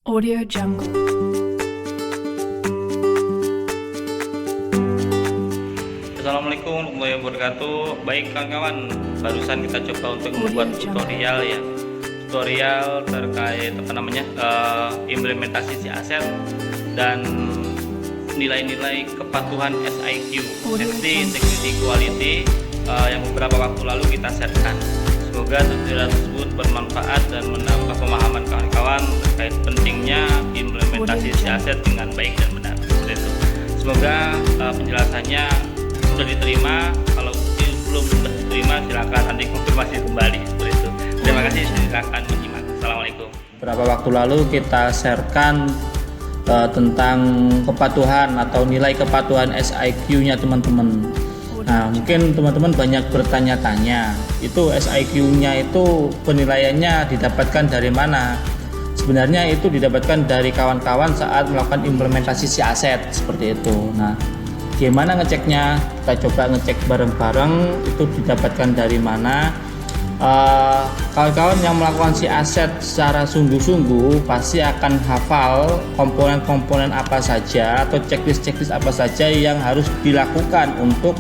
Audio Jungle. Assalamualaikum warahmatullahi wabarakatuh. Baik kawan-kawan, barusan kita coba untuk membuat tutorial ya. Tutorial terkait implementasi si aset dan nilai-nilai kepatuhan SIQ, Safety, Integrity, Quality, yang beberapa waktu lalu kita sharekan. Semoga tutorial tersebut bermanfaat dan menambah pemahaman kawan-kawan terkait pentingnya implementasi si aset dengan baik dan benar. Seperti itu. Semoga penjelasannya sudah diterima. Kalau belum sudah diterima, silakan nanti konfirmasi kembali. Seperti itu. Terima kasih, silakan menyimak. Assalamualaikum. Beberapa waktu lalu kita sharekan tentang kepatuhan atau nilai kepatuhan SIQ-nya teman-teman. Nah, mungkin teman-teman banyak bertanya-tanya, itu SIQ-nya itu penilaiannya didapatkan dari mana? Sebenarnya itu didapatkan dari kawan-kawan saat melakukan implementasi si aset seperti itu. Nah, gimana ngeceknya? Kita coba ngecek bareng-bareng itu didapatkan dari mana. Kawan-kawan yang melakukan si aset secara sungguh-sungguh pasti akan hafal komponen-komponen apa saja atau checklist-checklist apa saja yang harus dilakukan untuk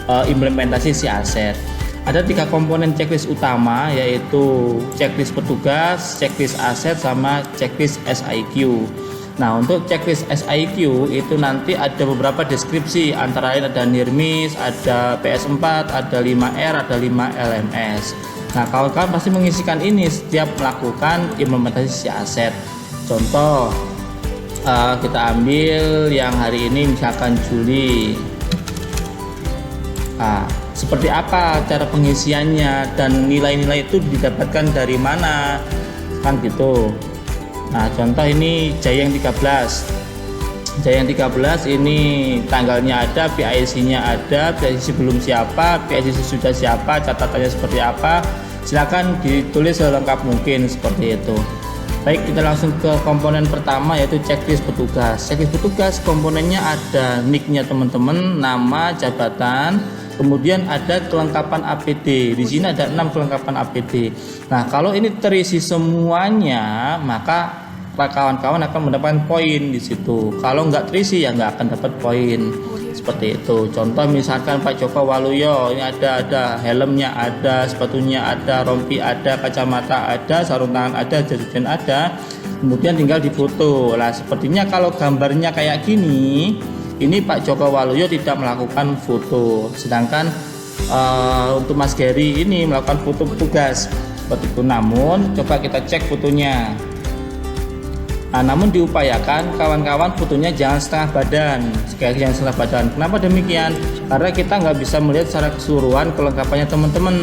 implementasi si aset. Ada 3 komponen checklist utama, yaitu checklist petugas, checklist aset, sama checklist SIQ. Nah, untuk checklist SIQ itu nanti ada beberapa deskripsi, antara lain ada NIRMIS, ada PS4, ada 5R, ada 5LMS. Nah, kawan-kawan pasti mengisikan ini setiap melakukan implementasi si aset. Contoh, kita ambil yang hari ini misalkan Juli. Seperti apa cara pengisiannya dan nilai-nilai itu didapatkan dari mana, kan gitu. Nah, contoh ini Jayang 13. Jayang 13 ini tanggalnya ada, PIC-nya ada, PIC belum siapa, PIC sudah siapa, catatannya seperti apa. Silakan ditulis selengkap mungkin seperti itu. Baik, kita langsung ke komponen pertama, yaitu checklist petugas. Checklist petugas komponennya ada nick-nya teman-teman, nama, jabatan, kemudian ada kelengkapan APD. Di sini ada 6 kelengkapan APD. Nah, kalau ini terisi semuanya, maka kawan-kawan akan mendapatkan poin di situ. Kalau nggak terisi ya nggak akan dapat poin. Seperti itu. Contoh misalkan Pak Joko Waluyo, ini ada helmnya, ada sepatunya, ada rompi, ada kacamata, ada sarung tangan, ada jas hujan, ada. Kemudian tinggal difoto. Lah, sepertinya kalau gambarnya kayak gini, ini Pak Joko Waluyo tidak melakukan foto, sedangkan untuk Mas Gary ini melakukan foto petugas seperti itu. Namun coba kita cek fotonya. Nah, namun diupayakan kawan-kawan fotonya jangan setengah badan, sekali jangan setengah badan. Kenapa demikian? Karena kita nggak bisa melihat secara keseluruhan kelengkapannya teman-teman,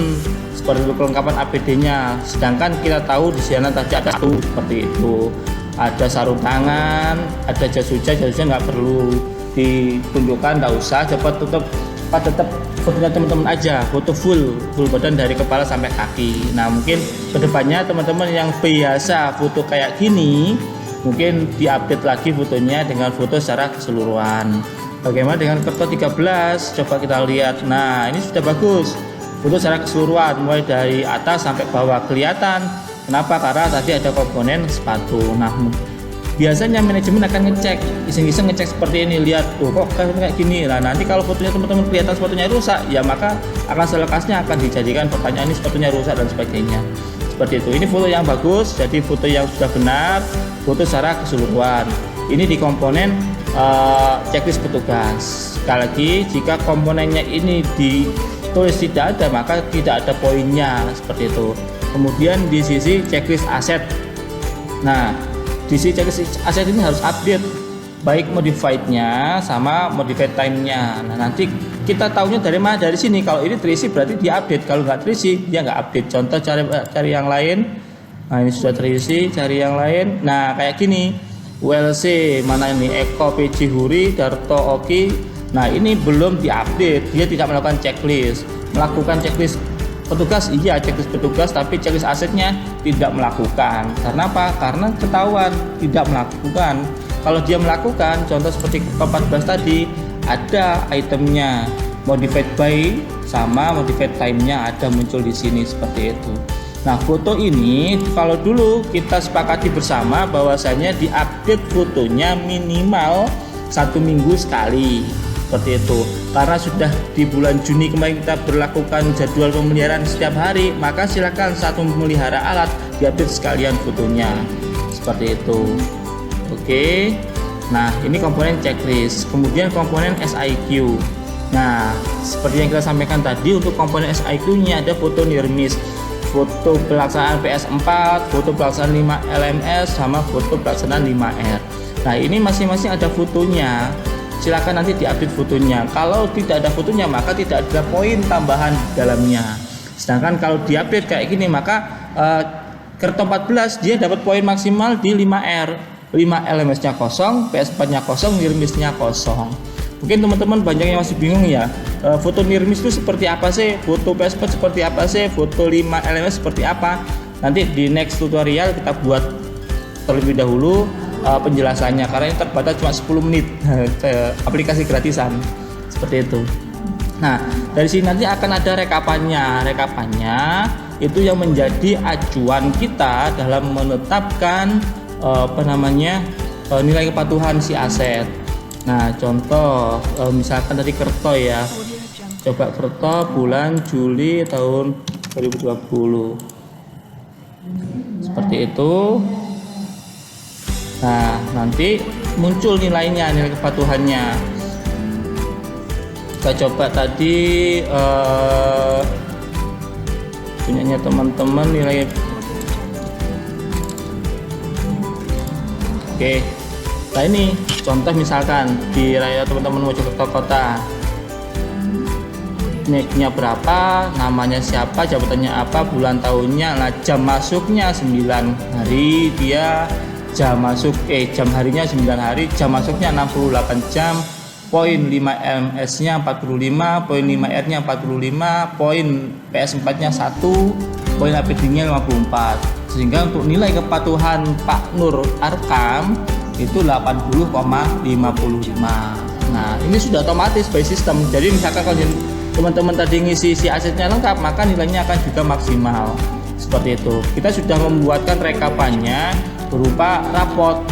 seperti itu kelengkapan APD-nya. Sedangkan kita tahu di sana tadi ada satu seperti itu, ada sarung tangan, ada jas hujan nggak perlu ditunjukkan, nggak usah. Coba tetap fotonya teman-teman aja, foto full badan dari kepala sampai kaki. Nah, mungkin kedepannya teman-teman yang biasa foto kayak gini mungkin diupdate lagi fotonya dengan foto secara keseluruhan. Bagaimana dengan Kerto 13? Coba kita lihat. Nah, ini sudah bagus, foto secara keseluruhan mulai dari atas sampai bawah kelihatan. Kenapa? Karena tadi ada komponen sepatu. Nah, biasanya manajemen akan ngecek, iseng-iseng ngecek seperti ini, lihat tuh kok kayak gini. Nah, nanti kalau fotonya teman-teman kelihatan sepatunya rusak, ya maka akan selekasnya akan dijadikan pertanyaan ini sepatunya rusak dan sebagainya. Seperti itu. Ini foto yang bagus, jadi foto yang sudah benar, foto secara keseluruhan. Ini di komponen checklist petugas. Sekali lagi, jika komponennya ini ditulis tidak ada, maka tidak ada poinnya seperti itu. Kemudian di sisi checklist aset. Nah, di sisi checklist aset ini harus update, baik modified-nya sama modified time-nya. Nah, nanti kita tahunya dari mana? Dari sini. Kalau ini terisi berarti dia update, kalau nggak terisi dia nggak update. Contoh cari yang lain. Nah, ini sudah terisi, cari yang lain. Nah, kayak gini, ULC mana ini, Eko PJ Huri, Darto Oki. Nah, ini belum diupdate, dia tidak melakukan checklist. Melakukan checklist petugas, iya checklist petugas, tapi checklist asetnya tidak melakukan. Karena apa? Karena ketahuan tidak melakukan. Kalau dia melakukan, contoh seperti Kerto 14 tadi, ada itemnya, modified by sama modified time-nya ada muncul di sini seperti itu. Nah, foto ini kalau dulu kita sepakati bersama bahwasanya diupdate fotonya minimal 1 minggu sekali, seperti itu. Karena sudah di bulan Juni kemarin kita berlakukan jadwal pemeliharaan setiap hari, maka silakan saat memelihara alat diupdate sekalian fotonya, seperti itu. Oke. Nah, ini komponen checklist. Kemudian komponen SIQ. Nah, seperti yang kita sampaikan tadi, untuk komponen SIQ-nya ada foto near miss, foto pelaksanaan PS4, foto pelaksanaan 5 LMS, sama foto pelaksanaan 5R. Nah, ini masing-masing ada fotonya. Silakan nanti diupdate fotonya. Kalau tidak ada fotonya, maka tidak ada poin tambahan di dalamnya. Sedangkan kalau diupdate kayak gini, maka Kerto 14 dia dapat poin maksimal di 5R. 5 LMS-nya kosong, PS4-nya kosong, near miss-nya kosong. Mungkin teman-teman banyak yang masih bingung ya, foto near miss itu seperti apa sih, foto PS4 seperti apa sih, foto 5 LMS seperti apa. Nanti di next tutorial kita buat terlebih dahulu penjelasannya, karena ini terbatas cuma 10 menit aplikasi gratisan, seperti itu. Nah, dari sini nanti akan ada rekapannya itu yang menjadi acuan kita dalam menetapkan nilai kepatuhan si aset. Nah, contoh misalkan dari Kerto ya, coba Kerto bulan Juli tahun 2020 seperti itu. Nah, nanti muncul nilainya, nilai kepatuhannya. Kita coba tadi punyanya teman-teman nilai. Oke, nah ini contoh misalkan di raya teman-teman Mojokerto Kota, nicknya berapa, namanya siapa, jabatannya apa, bulan tahunnya, nah jam masuknya 9 hari, dia jam harinya 9 hari, jam masuknya 68 jam, poin 5 LMS nya 45, poin 5R nya 45, poin PS4 nya 1, poin APD nya 54. Sehingga untuk nilai kepatuhan Pak Nur Arkam itu 80,55. Nah, ini sudah otomatis by system. Jadi misalkan kalau teman-teman tadi ngisi si asetnya lengkap, maka nilainya akan juga maksimal. Seperti itu. Kita sudah membuatkan rekapannya berupa raport.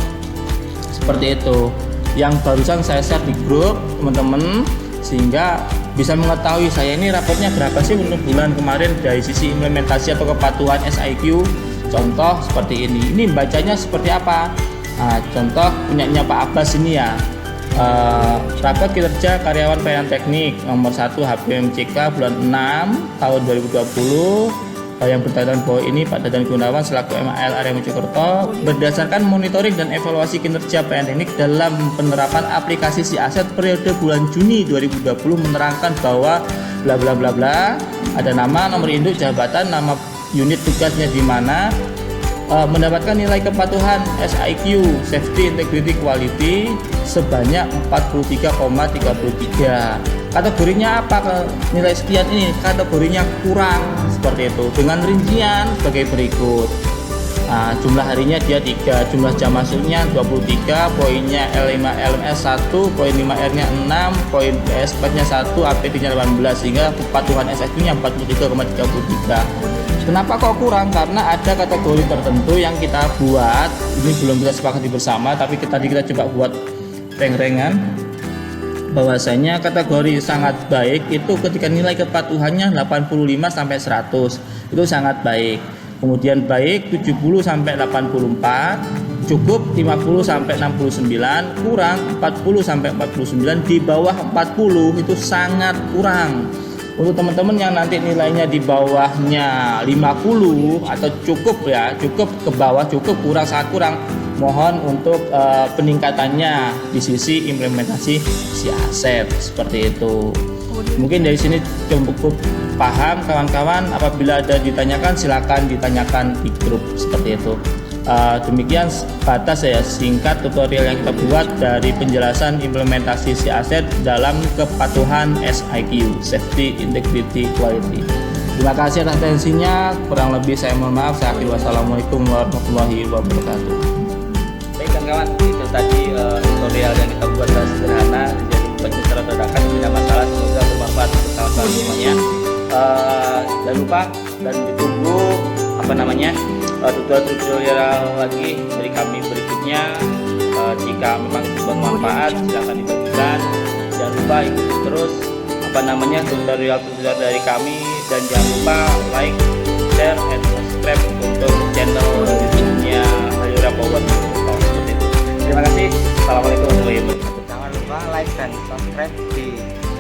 Seperti itu. Yang barusan saya share di grup teman-teman, sehingga bisa mengetahui saya ini raportnya berapa sih untuk bulan kemarin dari sisi implementasi atau kepatuhan SIQ. Contoh seperti ini bacanya seperti apa. Nah, contoh punyanya Pak Abbas ini ya, raport kinerja karyawan pelayanan teknik nomor 1 HPMCK bulan 6 tahun 2020. Yang bertanggung bahwa ini Pak Dadan Gunawan selaku MAL area Mojokerto berdasarkan monitoring dan evaluasi kinerja pelayanan teknik dalam penerapan aplikasi si aset periode bulan Juni 2020 menerangkan bahwa bla bla bla bla, ada nama, nomor induk, jabatan, nama unit tugasnya di mana, mendapatkan nilai kepatuhan SIQ Safety Integrity Quality sebanyak 43,33. Kategorinya apa nilai sekian ini? Kategorinya kurang, seperti itu, dengan rincian sebagai berikut. Nah, jumlah harinya dia 3, jumlah jam masuknya 23, poinnya L5 LMS 1, poin 5R nya 6, poin PS4 nya 1, APD nya 18, sehingga kepatuhan SIQ nya 43,33. Kenapa kok kurang? Karena ada kategori tertentu yang kita buat, ini belum kita sepakati bersama, tapi tadi kita coba buat reng-rengan bahwasanya kategori sangat baik itu ketika nilai kepatuhannya 85 sampai 100, itu sangat baik. Kemudian baik 70 sampai 84, cukup 50 sampai 69, kurang 40 sampai 49, di bawah 40 itu sangat kurang. Untuk teman-teman yang nanti nilainya di bawahnya 50 atau cukup ya, cukup ke bawah, cukup kurang, sangat kurang, mohon untuk peningkatannya di sisi implementasi si aset, seperti itu. Mungkin dari sini cukup paham kawan-kawan. Apabila ada ditanyakan silakan ditanyakan di grup, seperti itu. Demikian batas saya singkat tutorial yang kita buat dari penjelasan implementasi si aset dalam kepatuhan SIQ Safety Integrity Quality. Terima kasih atas atensinya, kurang lebih saya mohon maaf. Saya akhiri, wassalamualaikum warahmatullahi wabarakatuh. Baik kawan-kawan, itu tadi tutorial yang kita buat secara sederhana, jadi buat secara dadakan tidak masalah, semoga bermanfaat untuk kawan-kawan semuanya. Jangan lupa dan ditunggu tutorial lagi dari kami berikutnya. Jika memang bermanfaat silahkan dibagikan, jangan lupa ikuti terus tutorial dari kami, dan jangan lupa like, share, and subscribe untuk channel YouTube-nya Halyura Power seperti itu. Terima kasih. Assalamualaikum warahmatullahi wabarakatuh. Jangan lupa like dan subscribe di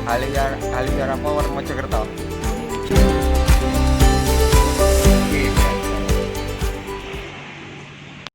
Halyura Power Mojokerto.